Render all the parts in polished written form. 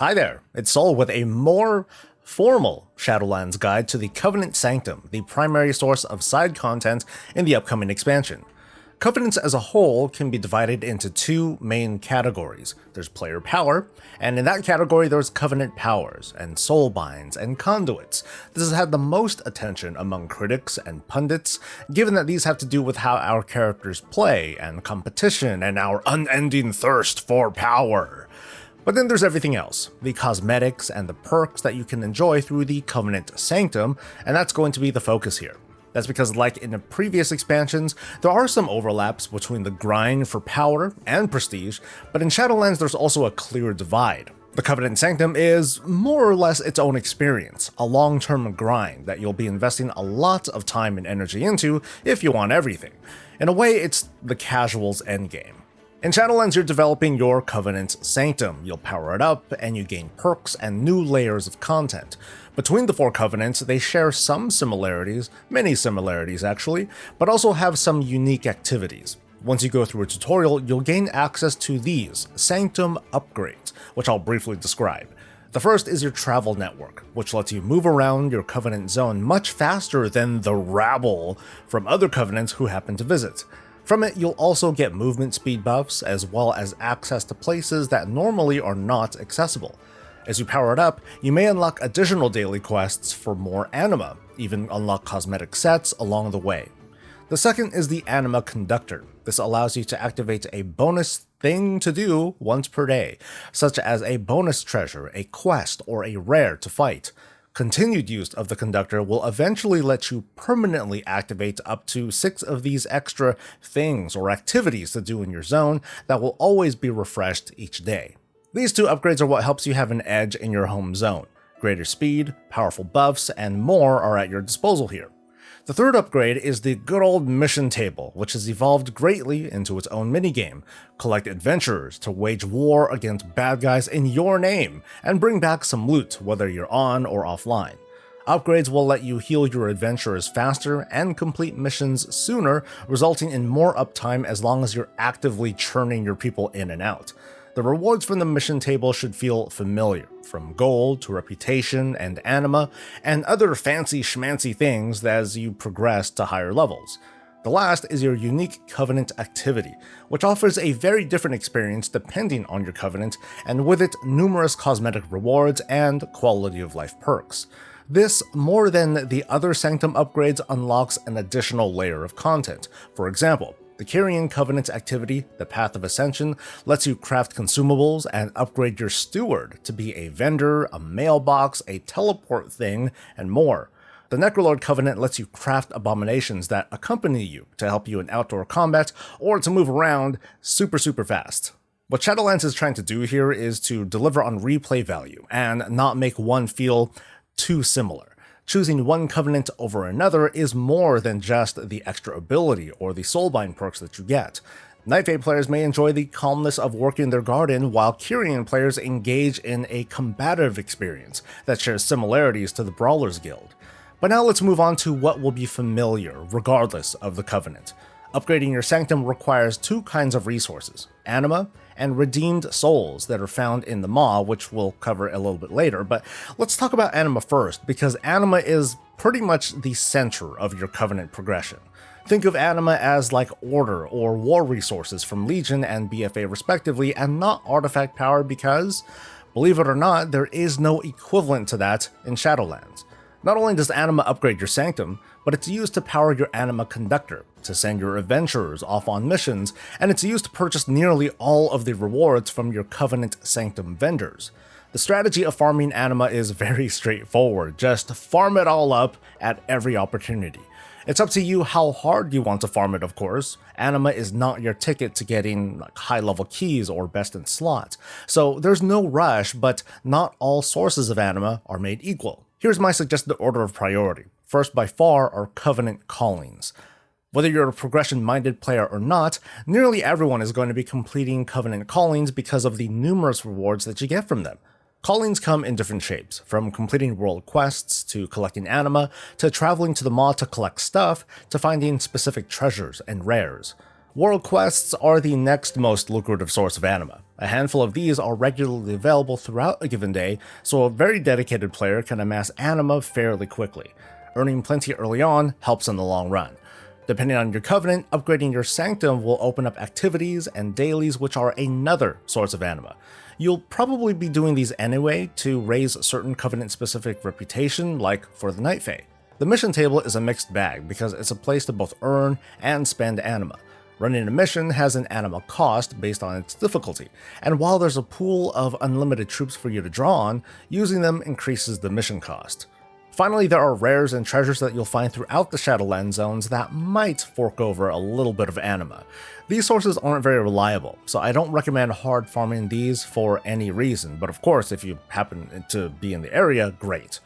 Hi there, it's Soul with a more formal Shadowlands guide to the Covenant Sanctum, the primary source of side content in the upcoming expansion. Covenants as a whole can be divided into two main categories. There's player power, and in that category there's Covenant powers, and soulbinds, and conduits. This has had the most attention among critics and pundits, given that these have to do with how our characters play, and competition, and our unending thirst for power. But then there's everything else, the cosmetics and the perks that you can enjoy through the Covenant Sanctum, and that's going to be the focus here. That's because, like in the previous expansions, there are some overlaps between the grind for power and prestige, but in Shadowlands there's also a clear divide. The Covenant Sanctum is more or less its own experience, a long-term grind that you'll be investing a lot of time and energy into if you want everything. In a way, it's the casual's endgame. In Shadowlands, you're developing your Covenant Sanctum. You'll power it up, and you gain perks and new layers of content. Between the four Covenants, they share some similarities, many similarities actually, but also have some unique activities. Once you go through a tutorial, you'll gain access to these Sanctum Upgrades, which I'll briefly describe. The first is your travel network, which lets you move around your Covenant zone much faster than the rabble from other Covenants who happen to visit. From it, you'll also get movement speed buffs, as well as access to places that normally are not accessible. As you power it up, you may unlock additional daily quests for more Anima, even unlock cosmetic sets along the way. The second is the Anima Conductor. This allows you to activate a bonus thing to do once per day, such as a bonus treasure, a quest, or a rare to fight. Continued use of the Conductor will eventually let you permanently activate up to 6 of these extra things or activities to do in your zone that will always be refreshed each day. These two upgrades are what helps you have an edge in your home zone. Greater speed, powerful buffs, and more are at your disposal here. The third upgrade is the good old mission table, which has evolved greatly into its own minigame. Collect adventurers to wage war against bad guys in your name, and bring back some loot, whether you're on or offline. Upgrades will let you heal your adventurers faster and complete missions sooner, resulting in more uptime as long as you're actively churning your people in and out. The rewards from the mission table should feel familiar, from gold to reputation and anima, and other fancy schmancy things as you progress to higher levels. The last is your unique Covenant activity, which offers a very different experience depending on your Covenant, and with it, numerous cosmetic rewards and quality of life perks. This, more than the other Sanctum upgrades, unlocks an additional layer of content. For example, the Kyrian Covenant activity, the Path of Ascension, lets you craft consumables and upgrade your steward to be a vendor, a mailbox, a teleport thing, and more. The Necrolord Covenant lets you craft abominations that accompany you to help you in outdoor combat or to move around super fast. What Shadowlands is trying to do here is to deliver on replay value and not make one feel too similar. Choosing one Covenant over another is more than just the extra ability or the soulbind perks that you get. Night Fae players may enjoy the calmness of working their garden, while Kyrian players engage in a combative experience that shares similarities to the Brawlers Guild. But now let's move on to what will be familiar, regardless of the Covenant. Upgrading your Sanctum requires two kinds of resources, Anima and redeemed souls that are found in the Maw, which we'll cover a little bit later, but let's talk about Anima first, because Anima is pretty much the center of your Covenant progression. Think of Anima as like Order or War resources from Legion and BFA respectively, and not artifact power because, believe it or not, there is no equivalent to that in Shadowlands. Not only does Anima upgrade your Sanctum, but it's used to power your Anima Conductor, to send your adventurers off on missions, and it's used to purchase nearly all of the rewards from your Covenant Sanctum vendors. The strategy of farming Anima is very straightforward, just farm it all up at every opportunity. It's up to you how hard you want to farm it, of course. Anima is not your ticket to getting high-level keys or best in slot, so there's no rush, but not all sources of Anima are made equal. Here's my suggested order of priority. First by far are Covenant Callings. Whether you're a progression-minded player or not, nearly everyone is going to be completing Covenant Callings because of the numerous rewards that you get from them. Callings come in different shapes, from completing world quests, to collecting anima, to traveling to the Maw to collect stuff, to finding specific treasures and rares. World quests are the next most lucrative source of anima. A handful of these are regularly available throughout a given day, so a very dedicated player can amass anima fairly quickly. Earning plenty early on helps in the long run. Depending on your covenant, upgrading your sanctum will open up activities and dailies which are another source of anima. You'll probably be doing these anyway to raise certain covenant-specific reputation, like for the Night Fae. The mission table is a mixed bag because it's a place to both earn and spend anima. Running a mission has an anima cost based on its difficulty, and while there's a pool of unlimited troops for you to draw on, using them increases the mission cost. Finally, there are rares and treasures that you'll find throughout the Shadowlands zones that might fork over a little bit of anima. These sources aren't very reliable, so I don't recommend hard farming these for any reason, but of course if you happen to be in the area, great.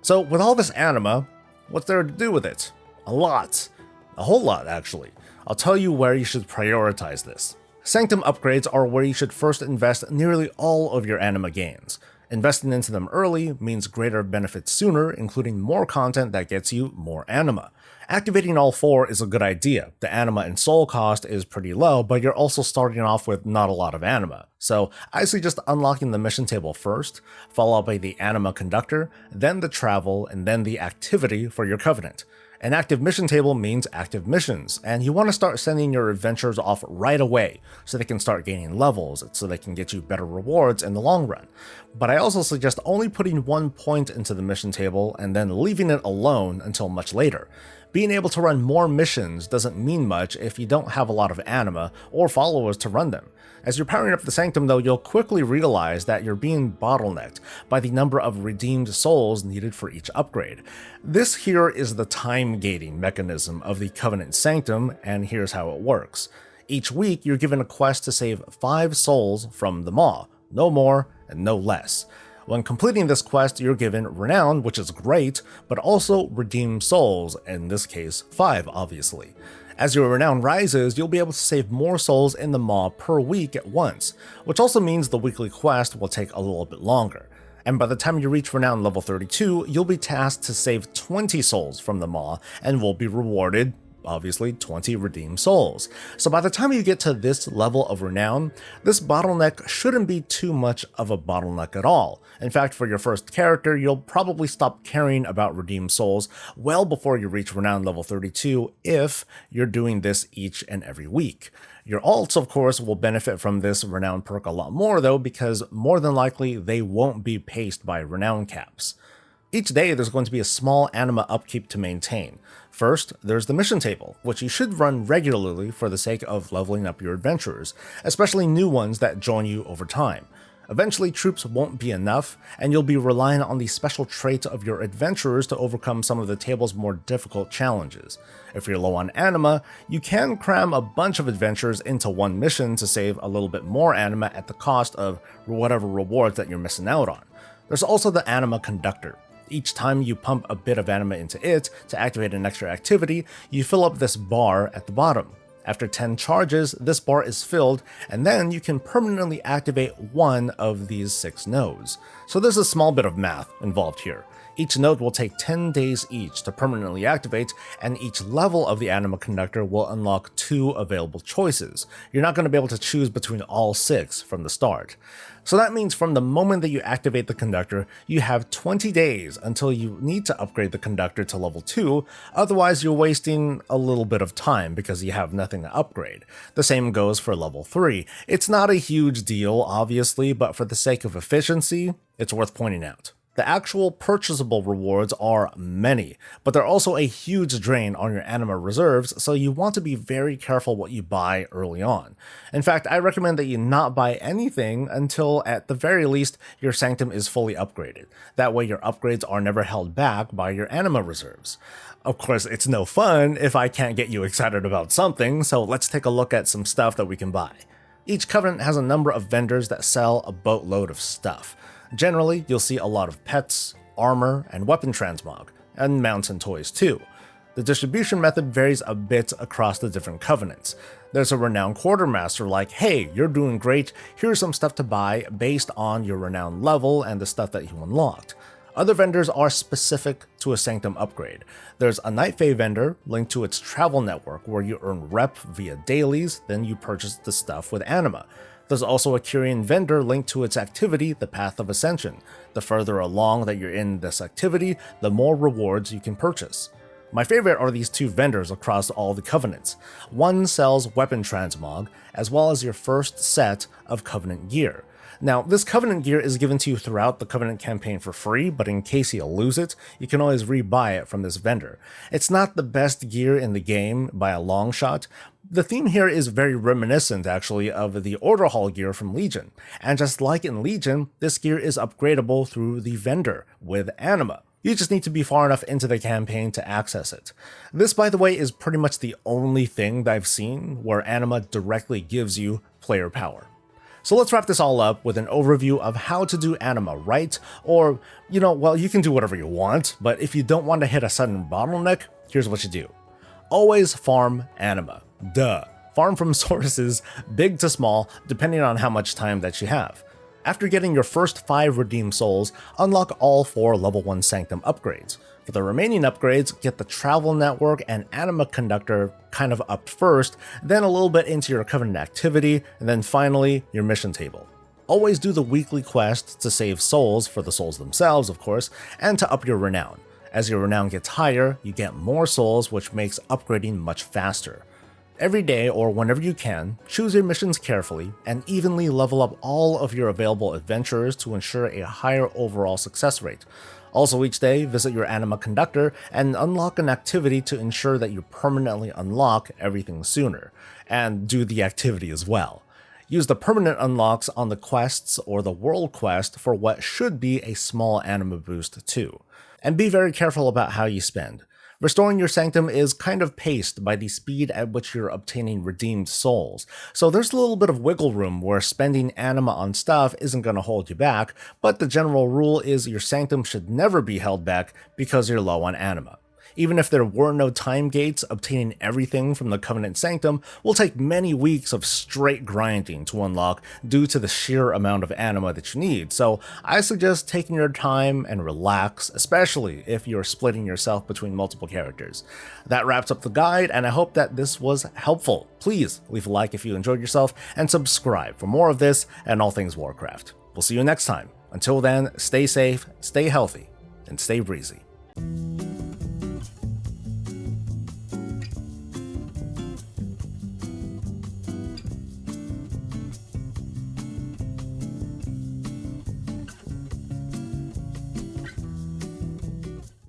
So with all this anima, what's there to do with it? A lot. A whole lot, actually. I'll tell you where you should prioritize this. Sanctum upgrades are where you should first invest nearly all of your anima gains. Investing into them early means greater benefits sooner, including more content that gets you more anima. Activating all four is a good idea. The anima and soul cost is pretty low, but you're also starting off with not a lot of anima. So I suggest unlocking the mission table first, followed by the anima conductor, then the travel, and then the activity for your covenant. An active mission table means active missions, and you want to start sending your adventurers off right away so they can start gaining levels, so they can get you better rewards in the long run. But I also suggest only putting 1 point into the mission table and then leaving it alone until much later. Being able to run more missions doesn't mean much if you don't have a lot of anima or followers to run them. As you're powering up the Sanctum though, you'll quickly realize that you're being bottlenecked by the number of redeemed souls needed for each upgrade. This here is the time gating mechanism of the Covenant Sanctum, and here's how it works. Each week you're given a quest to save 5 souls from the Maw, no more and no less. When completing this quest, you're given Renown, which is great, but also redeemed souls, in this case 5 obviously. As your renown rises, you'll be able to save more souls in the Maw per week at once, which also means the weekly quest will take a little bit longer. And by the time you reach Renown level 32, you'll be tasked to save 20 souls from the Maw, and will be rewarded, obviously, 20 redeemed souls. So by the time you get to this level of Renown, this bottleneck shouldn't be too much of a bottleneck at all. In fact, for your first character, you'll probably stop caring about redeemed souls well before you reach Renown level 32 if you're doing this each and every week. Your alts, of course, will benefit from this Renown perk a lot more though, because more than likely they won't be paced by Renown caps. Each day there's going to be a small anima upkeep to maintain. First, there's the mission table, which you should run regularly for the sake of leveling up your adventurers, especially new ones that join you over time. Eventually, troops won't be enough, and you'll be relying on the special traits of your adventurers to overcome some of the table's more difficult challenges. If you're low on anima, you can cram a bunch of adventurers into one mission to save a little bit more anima at the cost of whatever rewards that you're missing out on. There's also the anima conductor. Each time you pump a bit of anima into it to activate an extra activity, you fill up this bar at the bottom. After 10 charges, this bar is filled, and then you can permanently activate one of these 6 nodes. So there's a small bit of math involved here. Each node will take 10 days each to permanently activate, and each level of the anima conductor will unlock 2 available choices. You're not going to be able to choose between all 6 from the start. So that means from the moment that you activate the conductor, you have 20 days until you need to upgrade the conductor to level 2, otherwise you're wasting a little bit of time because you have nothing to upgrade. The same goes for level 3. It's not a huge deal, obviously, but for the sake of efficiency, it's worth pointing out. The actual purchasable rewards are many, but they're also a huge drain on your anima reserves, so you want to be very careful what you buy early on. In fact, I recommend that you not buy anything until at the very least your Sanctum is fully upgraded. That way your upgrades are never held back by your anima reserves. Of course, it's no fun if I can't get you excited about something, so let's take a look at some stuff that we can buy. Each covenant has a number of vendors that sell a boatload of stuff. Generally, you'll see a lot of pets, armor, and weapon transmog, and mounts and toys too. The distribution method varies a bit across the different covenants. There's a renowned quartermaster like, hey, you're doing great, here's some stuff to buy based on your renown level and the stuff that you unlocked. Other vendors are specific to a Sanctum upgrade. There's a Night Fae vendor linked to its travel network where you earn rep via dailies, then you purchase the stuff with Anima. There's also a Kyrian vendor linked to its activity, the Path of Ascension. The further along that you're in this activity, the more rewards you can purchase. My favorite are these two vendors across all the Covenants. One sells weapon transmog, as well as your first set of Covenant gear. Now, this Covenant gear is given to you throughout the Covenant campaign for free, but in case you lose it, you can always rebuy it from this vendor. It's not the best gear in the game by a long shot. The theme here is very reminiscent, actually, of the Order Hall gear from Legion, and just like in Legion, this gear is upgradable through the vendor with Anima. You just need to be far enough into the campaign to access it. This, by the way, is pretty much the only thing that I've seen where Anima directly gives you player power. So let's wrap this all up with an overview of how to do Anima right, or, well, you can do whatever you want, but if you don't want to hit a sudden bottleneck, here's what you do. Always farm Anima. Duh. Farm from sources, big to small, depending on how much time that you have. After getting your first 5 redeemed souls, unlock all 4 level 1 Sanctum upgrades. For the remaining upgrades, get the Travel Network and Anima Conductor kind of up first, then a little bit into your Covenant activity, and then finally, your mission table. Always do the weekly quest to save souls, for the souls themselves of course, and to up your renown. As your renown gets higher, you get more souls, which makes upgrading much faster. Every day, or whenever you can, choose your missions carefully and evenly level up all of your available adventurers to ensure a higher overall success rate. Also each day, visit your Anima Conductor and unlock an activity to ensure that you permanently unlock everything sooner, and do the activity as well. Use the permanent unlocks on the quests or the world quest for what should be a small Anima boost too. And be very careful about how you spend. Restoring your Sanctum is kind of paced by the speed at which you're obtaining redeemed souls, so there's a little bit of wiggle room where spending Anima on stuff isn't going to hold you back, but the general rule is your Sanctum should never be held back because you're low on Anima. Even if there were no time gates, obtaining everything from the Covenant Sanctum will take many weeks of straight grinding to unlock due to the sheer amount of Anima that you need, so I suggest taking your time and relax, especially if you're splitting yourself between multiple characters. That wraps up the guide, and I hope that this was helpful. Please leave a like if you enjoyed yourself, and subscribe for more of this and all things Warcraft. We'll see you next time. Until then, stay safe, stay healthy, and stay breezy.